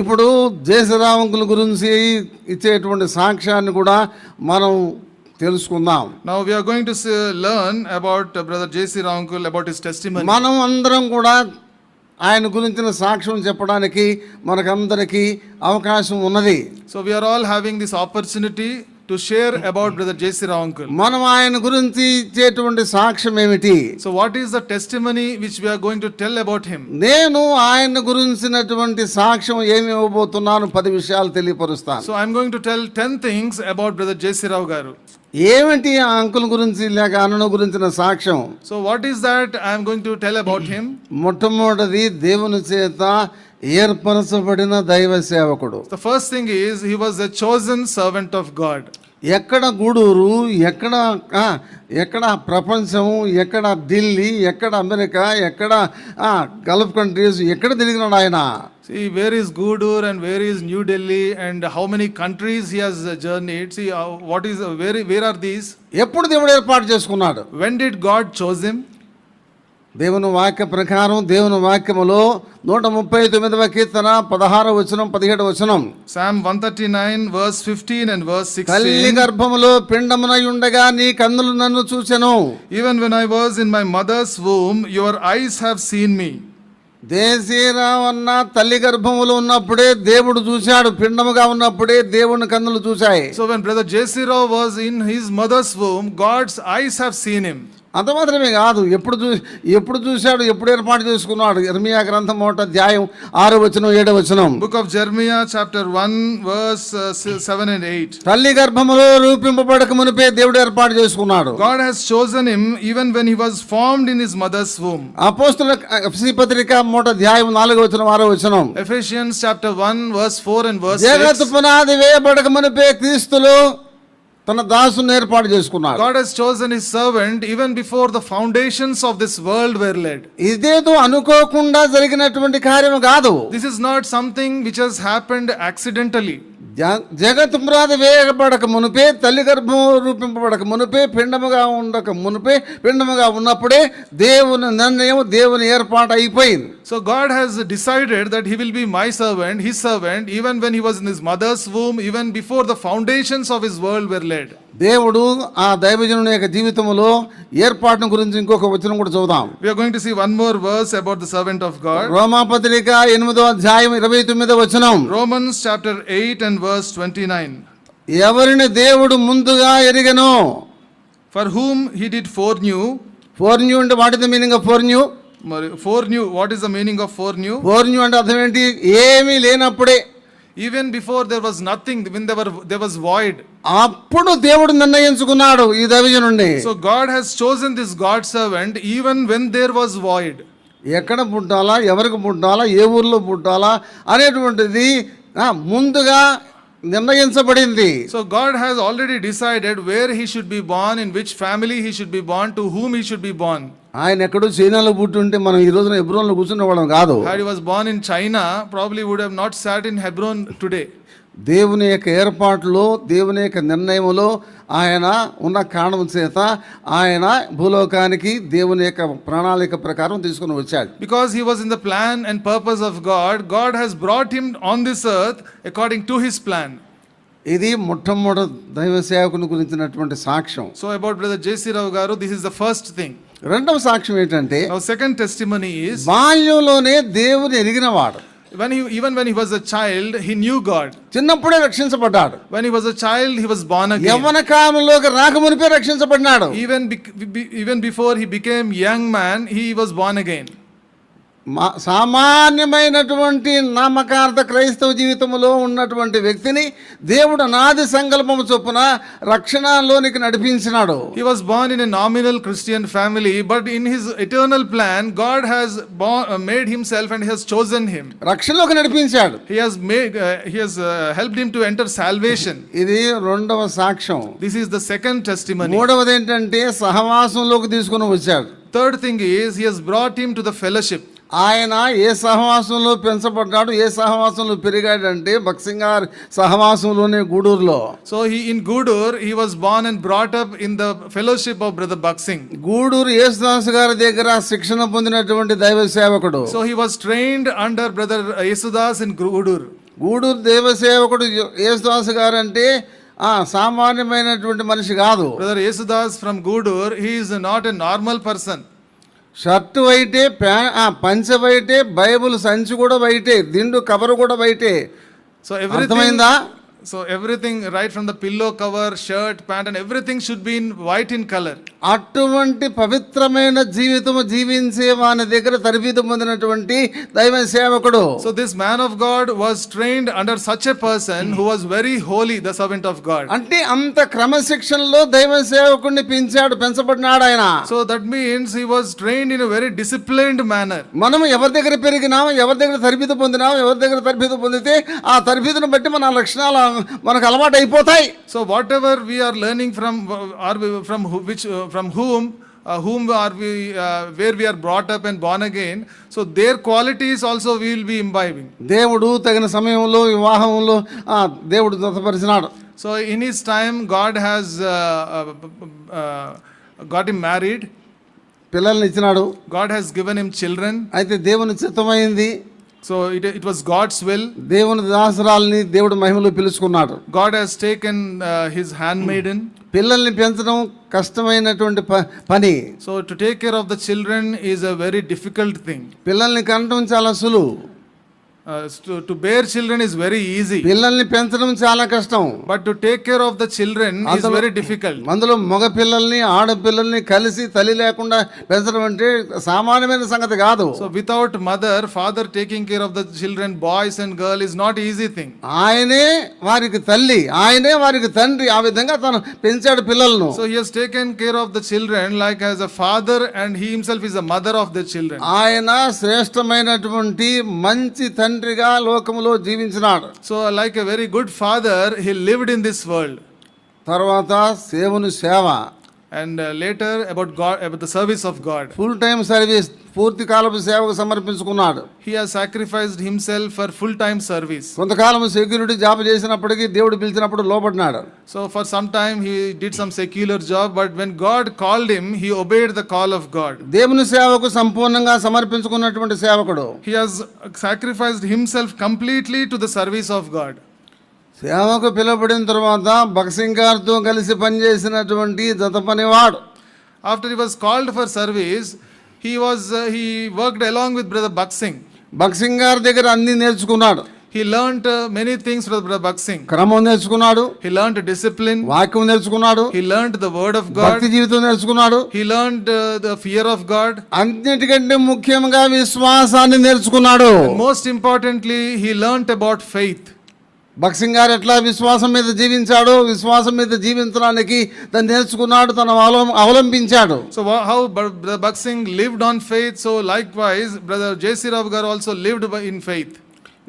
ఇప్పుడు జేసీరావు అంకుల్ గురించి ఇచ్చేటువంటి సాక్ష్యాన్ని కూడా మనం తెలుసుకుందాం. Now we are going to learn about brother J.C. Rao uncle, about his testimony. మనం అందరం కూడా ఆయన గురించిన సాక్ష్యం చెప్పడానికి మనకందరికీ అవకాశం ఉన్నది. So we are all having this opportunity to share about brother J.C. Rao uncle. మనం ఆయన గురించి ఇచ్చేటువంటి సాక్ష్యం ఏమిటి? So what is the testimony which we are going to tell about him? నేను ఆయన గురించినటువంటి సాక్ష్యం ఏమి ఇవ్వబోతున్నాను 10 విషయాలు తెలియపరుస్తాను. So I am going to tell 10 things about brother J.C. Rao garu. ఏమిటి ఆ అంకుల్ గురించి లేక అన్న గురించిన సాక్ష్యం? So what is that I am going to tell about him? మొట్టమొదటిది దేవుని చేత ఏర్పరచబడిన దైవ సేవకుడు. The first thing is he was a chosen servant of God. ఎక్కడ గూడూరు, ఎక్కడ ప్రపంచం, ఎక్కడ ఢిల్లీ, ఎక్కడ అమెరికా, ఎక్కడ గల్ఫ్ కంట్రీస్, ఎక్కడ తిరిగినాడు ఆయన. See, where is Gudur and where is New Delhi and how many countries he has journeyed. See, where are these? ఎప్పుడు దేవుడు ఏర్పాటు చేసుకున్నాడు? When did God chose him? దేవుని వాక్య ప్రకారం దేవుని వాక్యములో 139వ కీర్తన 16వ వచనం 17వ వచనం. Psalm 139 verse 15 and verse 16. తల్లి గర్భములో పిండమునై ఉండగా నీ కన్నులు నన్ను చూచెను. Even when I was in my mother's womb, your eyes have seen me. జేసీరావు అన్న తల్లి గర్భములో ఉన్నప్పుడే దేవుడు చూశాడు, పిండముగా ఉన్నప్పుడే దేవుని కన్నులు చూశాయి. So when brother J.C. Rao was in his mother's womb, God's eyes have seen him. అంత మాత్రమే కాదు, ఎప్పుడు చూశాడు, ఎప్పుడు ఏర్పాటు చేసుకున్నాడు. ఇర్మియా గ్రంథం 1వ అధ్యాయం 6వ వచనం 7వ వచనం. Book of Jeremiah chapter 1 verse 7 and 8. తల్లి గర్భములో రూపింపబడక మునిపే దేవుడు ఏర్పాటు చేసుకున్నాడు. God has chosen him even when he was formed in his mother's womb. అపోస్తలుల ఎఫెసీ పత్రిక 1వ అధ్యాయం 4వ వచనం 6వ వచనం. Ephesians chapter 1 verse 4 and verse 6. జగత్తు పునాది వేయబడక మునిపే క్రీస్తులో తన దాసుని ఏర్పాటు చేసుకున్నాడు. God has chosen his servant even before the foundations of this world were laid. ఇదేదో అనుకోకుండా జరిగినటువంటి కార్యం కాదు. This is not something which has happened accidentally. జగత్తు పునాది వేయబడక మునిపే, తల్లి గర్భం రూపింపబడక మునిపే, పిండముగా ఉండక మునిపే, పిండముగా ఉన్నప్పుడే దేవుని నిర్ణయం, దేవుని ఏర్పాటు అయిపోయింది. So God has decided that he will be my servant, his servant, even when he was in his mother's womb, even before the foundations of his world were laid. దేవుడు ఆ దైవజనుని యొక్క జీవితంలో ఏర్పాటును గురించి ఇంకొక వచనం కూడా చూద్దాం. We are going to see one more verse about the servant of God. రోమా పత్రిక 8వ అధ్యాయం 29వ వచనం. Romans chapter 8 and verse 29. ఎవరిని దేవుడు ముందుగా ఎరిగెనో. For whom he did foreknew. Foreknew అంటే what is the meaning of foreknew? Foreknew, what is the meaning of foreknew? Foreknew అంటే అర్థం ఏంటి? ఏమీ లేనప్పుడే, even before there was nothing, when there was void, అప్పుడు దేవుడు నిర్ణయించుకున్నాడు ఈ దైవజనుడిని. So God has chosen this God servant even when there was void. ఎక్కడ పుట్టాలా, ఎవరికి పుట్టాలా, ఏ ఊర్లో పుట్టాలా అనేటువంటిది ముందుగా నిర్ణయించబడింది. So God has already decided where he should be born, in which family he should be born, to whom he should be born. ఆయన ఎక్కడో చైనాలో పుట్టుంటే మనం ఈ రోజున హెబ్రోన్లో కూర్చునేవాళ్ళం కాదు. Had he was born in China, probably would have not sat in Hebron today. దేవుని యొక్క ఏర్పాటులో, దేవుని యొక్క నిర్ణయంలో ఆయన ఉన్న కారణం చేత ఆయన భూలోకానికి దేవుని యొక్క ప్రణాళిక ప్రకారం తీసుకుని వచ్చాడు. Because he was in the plan and purpose of God, God has brought him on this earth according to his plan. ఇది మొట్టమొదటి దైవ సేవకుని గురించినటువంటి సాక్ష్యం. So about brother J.C. Rao garu, this is the first thing. రెండవ సాక్ష్యం ఏంటంటే, now second testimony is, బాల్యంలోనే దేవుని ఎరిగినవాడు. Even when he was a child, he knew God. చిన్నప్పుడే రక్షించబడ్డాడు. When he was a child, he was born again. యవ్వన కాలంలోకి రాకమునిపే రక్షించబడ్డాడు. Even before he became young man, he was born again. సామాన్యమైనటువంటి నామకార్థ క్రైస్తవ జీవితంలో ఉన్నటువంటి వ్యక్తిని దేవుడు అనాది సంకల్పము చొప్పున రక్షణలోనికి నడిపించినాడు. He was born in a nominal Christian family, but in his eternal plan, God has made himself and has chosen him. రక్షణలోకి నడిపించాడు. He has helped him to enter salvation. ఇది రెండవ సాక్ష్యం. This is the second testimony. మూడవది ఏంటంటే సహవాసంలోకి తీసుకుని వచ్చాడు. Third thing is, he has brought him to the fellowship. ఆయన ఏ సహవాసంలో పెంచబడ్డాడు, ఏ సహవాసంలో పెరిగాడంటే బక్సింగార్ సహవాసంలోనే గూడూరులో. So he in Gudur, he was born and brought up in the fellowship of Brother Baksing. Gudur Yesudas గారి దగ్గర శిక్షణ పొందినటువంటి దైవ సేవకుడు. So he was trained under Brother Yesudas in Gudur. Gudur దైవ సేవకుడు యేసుదాస్ గారు అంటే సామాన్యమైనటువంటి మనిషి కాదు. Brother Yesudas from Gudur, he is not a normal person. Shirt వైటే, పంచె వైటే, బైబుల్ సంచి కూడా వైటే, దిండు కవర్ కూడా వైటే. So everything, అర్థమైందా? so everything right from the pillow cover, shirt, pant and everything should be in white in color. అటువంటి పవిత్రమైన జీవితం జీవించే వాని దగ్గర తరబీదు పొందినటువంటి దైవ సేవకుడు. So this man of God was trained under such a person who was very holy, the servant of God. అంటే అంత క్రమశిక్షణలో దైవ సేవకుడిని పెంచబడినాడు ఆయన. So that means he was trained in a very disciplined manner. మనం ఎవరి దగ్గర పెరిగినాం, ఎవరి దగ్గర తరబీదు పొందినాం, ఎవరి దగ్గర తరబీదు పొందితే ఆ తరబీదును బట్టి మన లక్షణాలు మనకు అలవాటు అయిపోతాయి. So whatever we are learning from whom are we where we are brought up and born again, so their qualities also we will be imbibing. దేవుడు తగిన సమయంలో వివాహంలో దేవుడు జతపరిచినాడు. So in his time God has got him married. పిల్లల్ని ఇచ్చినాడు. God has given him children. అయితే దేవుని చిత్తమైంది. So it was God's will. దేవుని దాసరాల్ని దేవుడు మహిమలో పిలుచుకున్నాడు. God has taken his handmaiden. పిల్లల్ని పెంచడం కష్టమైనటువంటి పని. So to take care of the children is a very difficult thing. పిల్లల్ని కనడం చాలా సులువు. To bear children is very easy. పిల్లల్ని పెంచడం చాలా కష్టం. But to take care of the children is very difficult. అందులో మగ పిల్లల్ని ఆడపిల్లల్ని కలిసి తల్లి లేకుండా పెంచడం అంటే సామాన్యమైన సంగతి కాదు. So without mother, father taking care of the children, boys and girl, is not easy thing. ఆయనే వారికి తల్లి, ఆయనే వారికి తండ్రి, ఆ విధంగా తను పెంచాడు పిల్లలను. So he has taken care of the children like as a father, and he himself is a mother of the children. ఆయన శ్రేష్టమైనటువంటి మంచి తండ్రిగా లోకములో జీవించినాడు. So like a very good father, he lived in this world. తర్వాత సేవను సేవ. And later about God, about the service of God. Full time service, పూర్తి కాలపు సేవకు సమర్పించుకున్నాడు. He has sacrificed himself for full time service. కొంతకాలం security job చేసినప్పటికీ దేవుడు పిలిచినప్పుడు లోబడినాడు. So for some time he did some secular job, but when God called him, he obeyed the call of God. దేవుని సేవకు సంపూర్ణంగా సమర్పించుకున్నటువంటి సేవకుడు. He has sacrificed himself completely to the service of God. సేవకు పిలువబడిన తర్వాత బక్సింగ్ గారితో కలిసి పనిచేసినటువంటి జత పనివాడు. After he was called for service, he worked along with Brother Baksing. బక్సింగ్ గారి దగ్గర అన్ని నేర్చుకున్నాడు. He learned many things from Brother Baksing. క్రమం నేర్చుకున్నాడు. He learned discipline. వాక్యం నేర్చుకున్నాడు. He learned the word of God. భక్తి జీవితం నేర్చుకున్నాడు. He learned the fear of God. అన్నిటికంటే ముఖ్యంగా విశ్వాసాన్ని నేర్చుకున్నాడు. And most importantly, he learned about faith. బక్సింగ్ గారు ఎట్లా విశ్వాసం మీద జీవించాడో, విశ్వాసం మీద జీవించడానికి తను నేర్చుకున్నాడు, తను అవలంబించాడు. So how Brother Baksing lived on faith, so likewise Brother J.C. Rao Garu also lived in faith.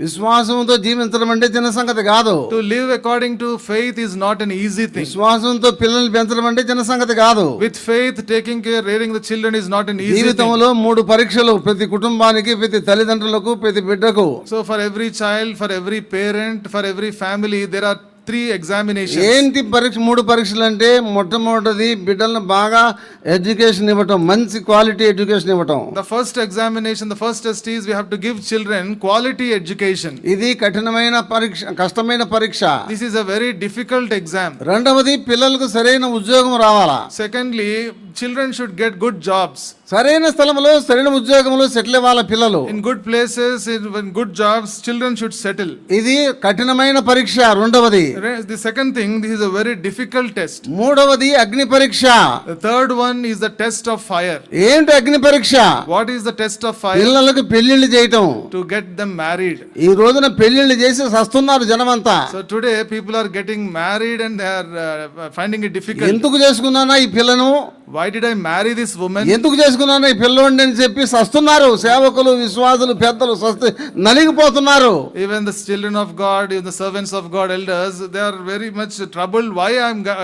విశ్వాసంతో జీవించడం అంటే చిన్న సంగతి కాదు. To live according to faith is not an easy thing. విశ్వాసంతో పిల్లల్ని పెంచడం అంటే చిన్న సంగతి కాదు. With faith, taking care, rearing the children is not an easy thing. జీవితంలో 3 పరీక్షలు ప్రతి కుటుంబానికి, ప్రతి తల్లిదండ్రులకు, ప్రతి బిడ్డకు. So for every child, for every parent, for every family, there are 3 examinations. ఏంటి పరీక్ష? 3 పరీక్షలు అంటే మొట్టమొదటిది బిడ్డలను బాగా ఎడ్యుకేషన్ ఇవ్వటం, మంచి క్వాలిటీ ఎడ్యుకేషన్ ఇవ్వటం. The first examination, the first test is we have to give children quality education. ఇది కఠినమైన పరీక్ష, కష్టమైన పరీక్ష. This is a very difficult exam. రెండవది పిల్లలకు సరైన ఉద్యోగం రావాలా. Secondly, children should get good jobs. సరైన స్థలంలో సరైన ఉద్యోగంలో సెటిల్ అవ్వాలి పిల్లలు. In good places, in good jobs, children should settle. ఇది కఠినమైన పరీక్ష రెండవది. The second thing, this is a very difficult test. మూడవది అగ్ని పరీక్ష. The third one is the test of fire. ఏంటి అగ్ని పరీక్ష? What is the test of fire? పిల్లలకు పెళ్లిళ్ళు చేయటం. To get them married. ఈ రోజున పెళ్లిళ్ళు చేసి సస్తున్నారు జనమంతా. So today people are getting married and they are finding it difficult. ఎందుకు చేసుకున్నానా ఈ పిల్లను? Why why did I marry this woman? ఎందుకు చేసుకున్నాను ఈ పిల్లోడిని అని చెప్పి సస్తున్నారు సేవకులు, విశ్వాసులు, పెద్దలు నలిగిపోతున్నారు. Even the children of God, even the servants of God, elders, they are very much troubled. Why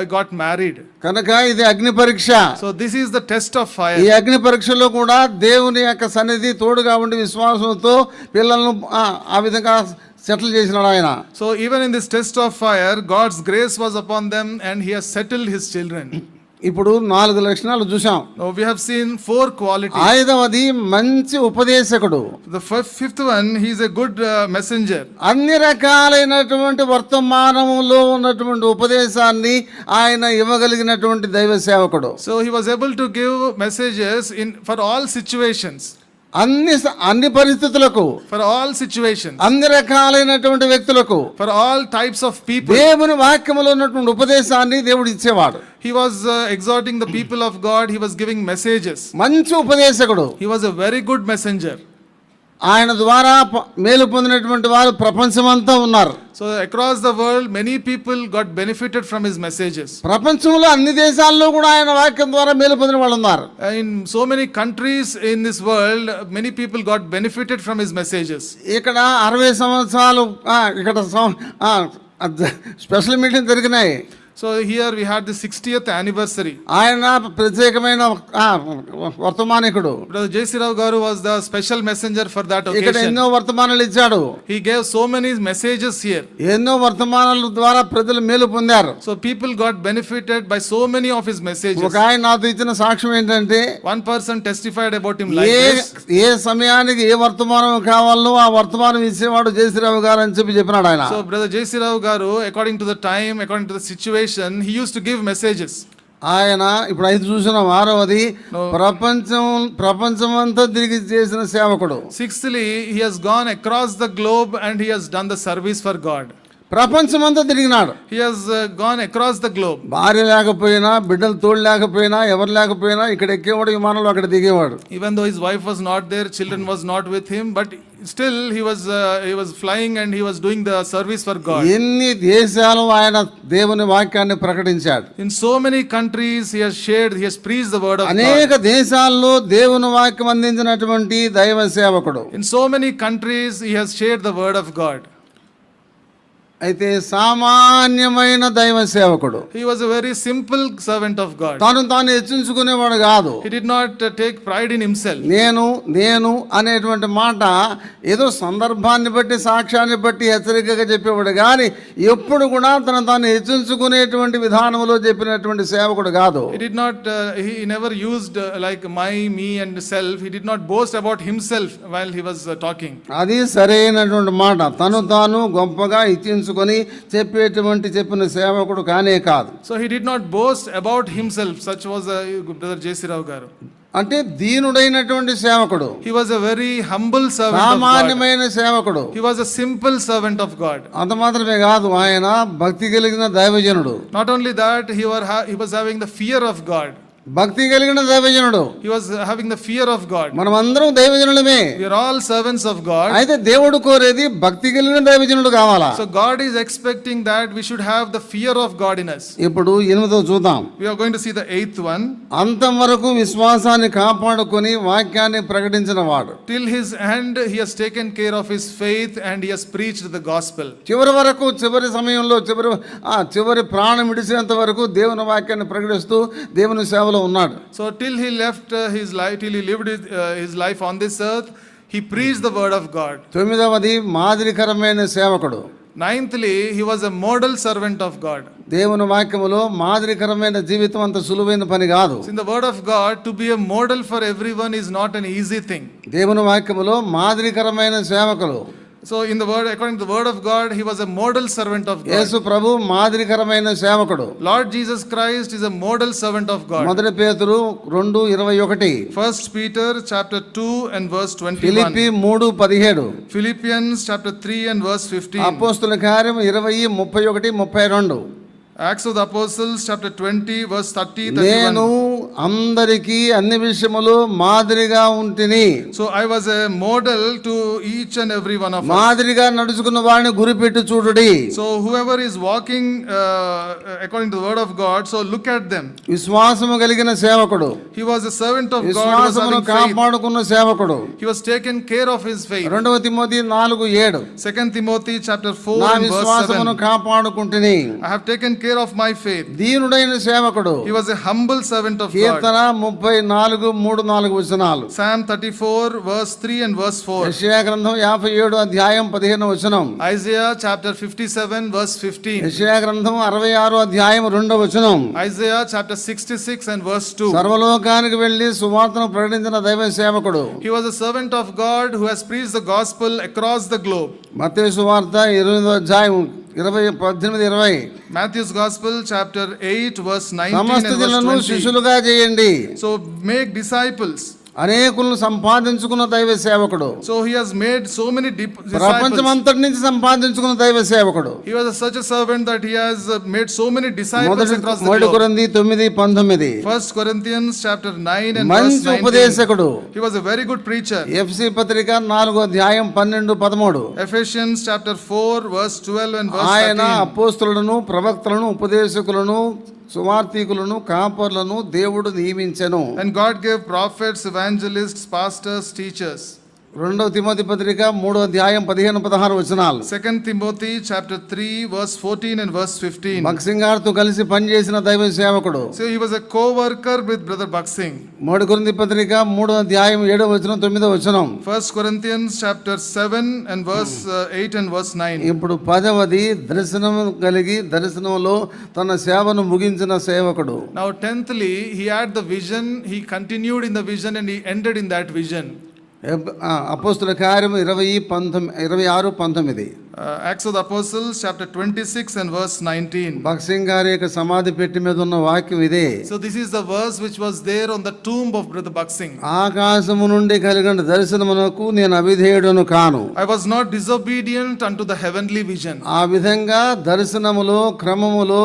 I got married? కనుక ఇది అగ్ని పరీక్ష. So this is the test of fire. ఈ అగ్ని పరీక్షలో కూడా దేవుని యొక్క సన్నిధి తోడుగా ఉండి విశ్వాసంతో పిల్లలను ఆ విధంగా సెటిల్ చేసినాడు ఆయన. So even in this test of fire, God's grace was upon them and he has settled his children. ఇప్పుడు 4 లక్షణాలు చూసాం. Now we have seen 4 qualities. 5వది మంచి ఉపదేశకుడు. The fifth one, he is a good messenger. అన్ని రకాలైనటువంటి వర్తమానములో ఉన్నటువంటి ఉపదేశాన్ని ఆయన ఇవ్వగలిగినటువంటి దైవ సేవకుడు. So he was able to give messages for all situations. అన్ని పరిస్థితులకు, for all situations, అన్ని రకాలైనటువంటి వ్యక్తులకు, for all types of people. దేవుని వాక్యములో ఉన్నటువంటి ఉపదేశాన్ని దేవుడు ఇచ్చేవాడు. He was exhorting the people of God. He was giving messages. మంచి ఉపదేశకుడు. He was a very good messenger. ఆయన ద్వారా మేలు పొందినటువంటి వారు ప్రపంచమంతా ఉన్నారు. So across the world many people got benefited from his messages. ప్రపంచంలో అన్ని దేశాల్లో కూడా ఆయన వాక్యం ద్వారా మేలు పొందిన వాళ్ళు ఉన్నారు. In so many countries in this world many people got benefited from his messages. ఇక్కడ 60 సంవత్సరాలు ఇక్కడ స్పెషల్ మీటింగ్ జరిగినాయి. So here we had the 60th anniversary. ఆయన ప్రత్యేకమైన వర్తమానికుడు. Brother J.C. Rao Garu was the special messenger for that occasion. ఇక్కడ ఎన్నో వర్తమానాలు ఇచ్చాడు. He gave so many messages here. ఎన్నో వర్తమానాల ద్వారా ప్రజలు మేలు పొందారు. So people got benefited by so many of his messages. ఒక ఆయన నాతో ఇచ్చిన సాక్ష్యం ఏంటంటే, one person testified about him like this. ఏ సమయానికి ఏ వర్తమానం కావాలో ఆ వర్తమానం ఇచ్చేవాడు J.C. Rao గారు అని చెప్పినాడు ఆయన. So Brother J.C. Rao Garu, according to the time, according to the situation, he used to give messages. ఆయన ఇప్పుడు 5 చూసిన 6వది ప్రపంచమంతా తిరిగి చేసిన సేవకుడు. Sixthly, he has gone across the globe and he has done the service for God. ప్రపంచమంతా తిరిగినాడు. He has gone across the globe. భార్య లేకపోయినా, బిడ్డలు తోడు లేకపోయినా, ఎవరు లేకపోయినా ఇక్కడ ఎక్కేవాడు, విమానంలో అక్కడ దిగేవాడు. Even though his wife was not there, children was not with him, but still he was flying and he was doing the service for God. ఎన్ని దేశాలు ఆయన దేవుని వాక్యాన్ని ప్రకటించాడు. In so many countries he has shared, he has preached the word of God. అనేక దేశాల్లో దేవుని వాక్యం అందించినటువంటి దైవ సేవకుడు. In so many countries he has shared the word of God. అయితే సామాన్యమైన దైవ సేవకుడు. He was a very simple servant of God. తాను హెచ్చించుకునేవాడు కాదు. He did not take pride in himself. నేను అనేటువంటి మాట ఏదో సందర్భాన్ని బట్టి, సాక్ష్యాన్ని బట్టి హెచ్చరికగా చెప్పేవాడు కానీ ఎప్పుడు కూడా తాను హెచ్చించుకునేటువంటి విధానంలో చెప్పినటువంటి సేవకుడు కాదు. He did not he never used like me and self. He did not boast about himself while he was talking. అది సరైనటువంటి మాట. తాను గొప్పగా హెచ్చించుకొని చెప్పిన సేవకుడు కానే కాదు. So he did not boast about himself. Such was Brother J.C. Rao Garu. అంటే దీనుడైనటువంటి సేవకుడు. He was a very humble servant of God. సామాన్యమైన సేవకుడు. He was a simple servant of God. అంత మాత్రమే కాదు, ఆయన భక్తి కలిగిన దైవజనుడు. Not only that, he was having the fear of God. భక్తి కలిగిన దైవజనుడు. He was having the fear of God. మనమందరం దైవజనులమే. We are all servants of God. అయితే దేవుడు కోరేది భక్తి కలిగిన దైవజనుడు కావాలా. So God is expecting that we should have the fear of God in us. ఇప్పుడు 8వ చూద్దాం. We are going to see the 8th one. అంతం వరకు విశ్వాసాన్ని కాపాడుకొని వాక్యాన్ని ప్రకటించిన వాడు. Till his end he has taken care of his faith and he has preached the gospel. చివరి వరకు, చివరి సమయంలో, చివరి ప్రాణం విడిచేంత వరకు దేవుని వాక్యాన్ని ప్రకటిస్తూ దేవుని సేవలో ఉన్నాడు. So till he left his life, till he lived his life on this earth, he preached the word of God. 9వది మాదిరికరమైన సేవకుడు. 9thly, he was a model servant of God. దేవుని వాక్యములో మాదిరికరమైన జీవితం అంత సులువైన పని కాదు. In the word of God, to be a model for everyone is not an easy thing. దేవుని వాక్యములో మాదిరికరమైన సేవకులు. So in the word, according to the word of God, he was a model servant of God. యేసు ప్రభు మాదిరికరమైన సేవకుడు. Lord Jesus Christ is a model servant of God. మొదటి పేతురు 2:21. 1 Peter chapter 2 and verse 21. Philippi 3:17. Philippians chapter 3 and verse 15. అపోస్తలుల కార్యం 20:31-32. Acts of the Apostles chapter 20 verse 30-31. నేను అందరికీ అన్ని విషయములు మాదిరిగా ఉంటిని. So I was a model to each and every one of us. మాదిరిగా నడుచుకున్న వారిని గురిపెట్టి చూడుడి. So whoever is walking according to the word of God, so look at them. విశ్వాసము కలిగిన సేవకుడు, He was a servant of God, who was విశ్వాసమును having faith. కాపాడుకున్న సేవకుడు. He was taken care of his faith. 2 Timothy 4:7 2 Timothy chapter 4 నా and verse విశ్వాసమును 7. కాపాడుకుంటుని. I have taken care of my faith. దీనుడైన సేవకుడు. He was a humble servant of God. కీర్తన 34:3-4 వచనాలు. Psalm 34 verse 3 and verse 4. యెషయా గ్రంథం 57:15 Isaiah chapter 57 verse 15. యెషయా గ్రంథం 66:2 Isaiah chapter 66 and verse 2. సర్వలోకానికి వెళ్లి సువార్తను ప్రకటించిన దైవ సేవకుడు. He was a servant of God who has preached the gospel across the globe. మత్తయి సువార్త 20:18-20. Matthew's gospel chapter 8 verse 19 సమస్త and verse జనులను 20. శిష్యులుగా చేయండి. So make disciples. అనేకులను సంపాదించుకున్న దైవ సేవకుడు. So he has made so many disciples. ప్రపంచమంతటి నుంచి సంపాదించుకున్న దైవ సేవకుడు. He was such a servant that he has made so many disciples across the మొదటి globe. కొరింథీ 9:19. 1 Corinthians chapter 9 and verse మంచి 19. ఉపదేశకుడు. He was a very good preacher. FC పత్రిక 4:12-13. Ephesians chapter 4 verse 12 and verse ఆయన 13. అపోస్తలులను, ప్రవక్తలను, ఉపదేశకులను, సువార్తికులను, కాపర్లను దేవుడు నియమించెను. And God gave prophets, evangelists, pastors, teachers. 2 Timothy పత్రిక 3:15-16 వచనాలు. 2 Timothy chapter 3 verse 14 and verse 15. భక్సింగ్ గారితో కలిసి పనిచేసిన దైవ సేవకుడు. So he was a co-worker with brother Baksing. 3 కొరింథీ పత్రిక 3:7-9. 1 Corinthians chapter 7 and verse 8 and verse 9. ఇప్పుడు 10వది దర్శనం కలిగి దర్శనంలో తన సేవను ముగించిన సేవకుడు. Now 10thly, he had the vision, he continued in the vision and he ended in that vision. అపోస్తుల కార్యము 26:19. Acts of the Apostles chapter 26 and verse 19. భక్సింగ్ గారి యొక్క సమాధి పెట్టి మీద ఉన్న వాక్యం ఇదే. So this is the verse which was there on the tomb of brother Baksing. ఆకాశము నుండి కలిగిన దర్శనమునకు నేను అవిధేయుడను కాను. I was not disobedient unto the heavenly vision. ఆ విధంగా దర్శనములో క్రమములో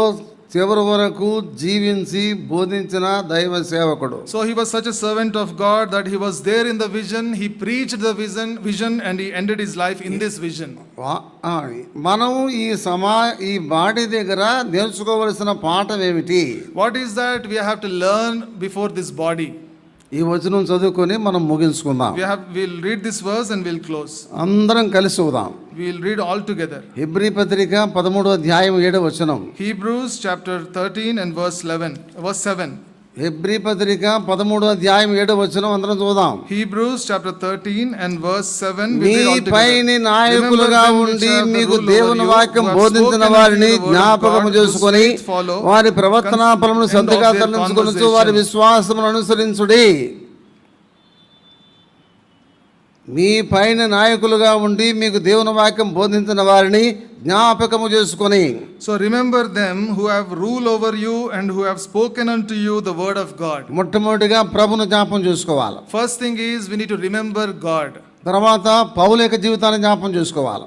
చివరి వరకు జీవించి బోధించిన దైవ సేవకుడు. So he was such a servant of God that he was there in the vision, he preached the vision and he ended his life in this vision. మనం ఈ బాడీ దగ్గర నేర్చుకోవలసిన పాఠం ఏమిటి? What is that we have to learn before this body? ఈ వచనం చదువుకొని మనం ముగించుకుందాం. We'll read this verse and we'll close. అందరం కలిసి చూద్దాం. We'll read all together. Hebrew పత్రిక 13:7. Hebrews chapter 13 and verse 7. Hebrew పత్రిక 13:7 అందరం చూద్దాం. Hebrews chapter 13 and verse 7. మీ పైని నాయకులుగా ఉండి మీకు దేవుని వాక్యం బోధించిన వారిని జ్ఞాపకము చేసుకొని వారి ప్రవర్తనా ఫలమును శ్రద్ధగా తలంచుకొనుచు వారి విశ్వాసమును అనుసరించుడి. మీ పైన నాయకులుగా ఉండి మీకు దేవుని వాక్యం బోధించిన వారిని జ్ఞాపకము చేసుకొని. So remember them who have rule over you and who have spoken unto you the word of God. మొట్టమొదటిగా ప్రభును జ్ఞాపకం చేసుకోవాలి. First thing is we need to remember God. తర్వాత పౌలు యొక్క జీవితాన్ని జ్ఞాపకం చేసుకోవాలి.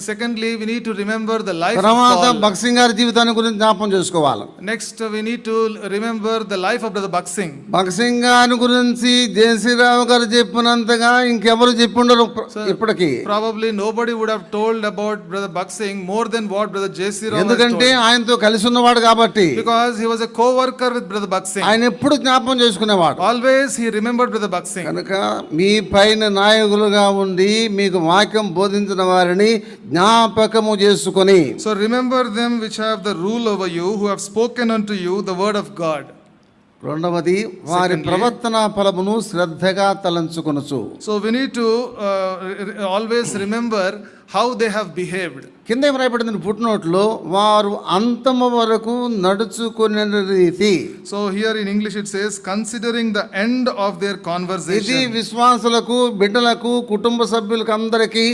Secondly, we need to remember the life of తర్వాత Paul. భక్సింగ్ గారి జీవితాన్ని గురించి జ్ఞాపకం చేసుకోవాలి. Next, we need to remember the life of brother Baksing. భక్సింగ్ గారి గురించి జయశ్రీరావు గారు చెప్పినంతగా ఇంకెవరు చెప్పుండరు ఇప్పటికి. Probably nobody would have told about brother Baksing more than what brother J.C. Rao has ఎందుకంటే told. ఆయనతో కలిసి ఉన్నవాడు కాబట్టి. Because he was a co-worker with brother Baksing. ఆయన ఎప్పుడు జ్ఞాపకం చేసుకునేవాడు. Always he remembered brother Baksing. కనుక మీ పైన నాయకులుగా ఉండి మీకు వాక్యం బోధించిన వారిని జ్ఞాపకము చేసుకొని. So remember them which have the rule over you, who have spoken unto you the word of God. రెండవది వారి ప్రవర్తనా ఫలమును శ్రద్ధగా తలంచుకొనుచు. So we need to always remember how they have behaved. కింద ఏం రాయబడింది ఫుట్నోట్లో, వారు అంతము వరకు నడుచుకునే రీతి. So here in English it says considering the end of their ఇది conversation. విశ్వాసులకు, బిడ్డలకు, కుటుంబ సభ్యులకు అందరికీ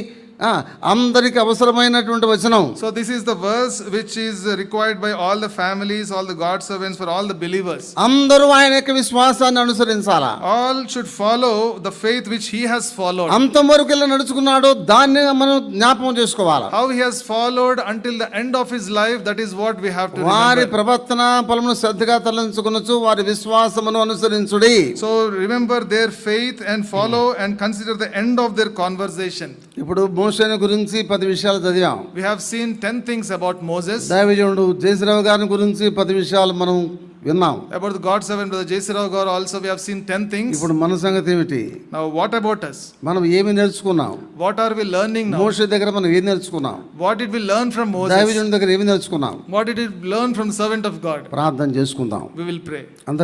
అందరికి అవసరమైనటువంటి వచనం. So this is the verse which is required by all the families, all the God servants, for all the believers. అందరూ ఆయన యొక్క విశ్వాసాన్ని అనుసరించాలా. All should follow the faith which he has followed. అంతం వరకు ఎలా నడుచుకున్నాడో దాన్ని మనం జ్ఞాపకం చేసుకోవాలి. How he has followed until the end of his life, that is what we have to వారి remember. ప్రవర్తన ఫలమును శ్రద్ధగా తలంచుకొనుచు వారి విశ్వాసమును అనుసరించుడి. So remember their faith and follow and consider the end of their conversation. ఇప్పుడు మోషేను గురించి 10 విషయాలు చదివాం. We have seen 10 things about Moses. దైవజనుడు జయశ్రావు గారి గురించి 10 విషయాలు మనం విన్నాం. About the God servant brother Jaisirao Gaur also we have seen 10 things. ఇప్పుడు మన సంగతి ఏమిటి? Now what about us? మనం ఏమి నేర్చుకున్నాం? What are we learning now? మోషే దగ్గర మనం ఏం నేర్చుకున్నాం? What did we learn from Moses? దైవజనుడి దగ్గర ఏమి నేర్చుకున్నాం? What did we learn from the servant of God? ప్రార్థన చేసుకుందాం. We will pray. అందరూ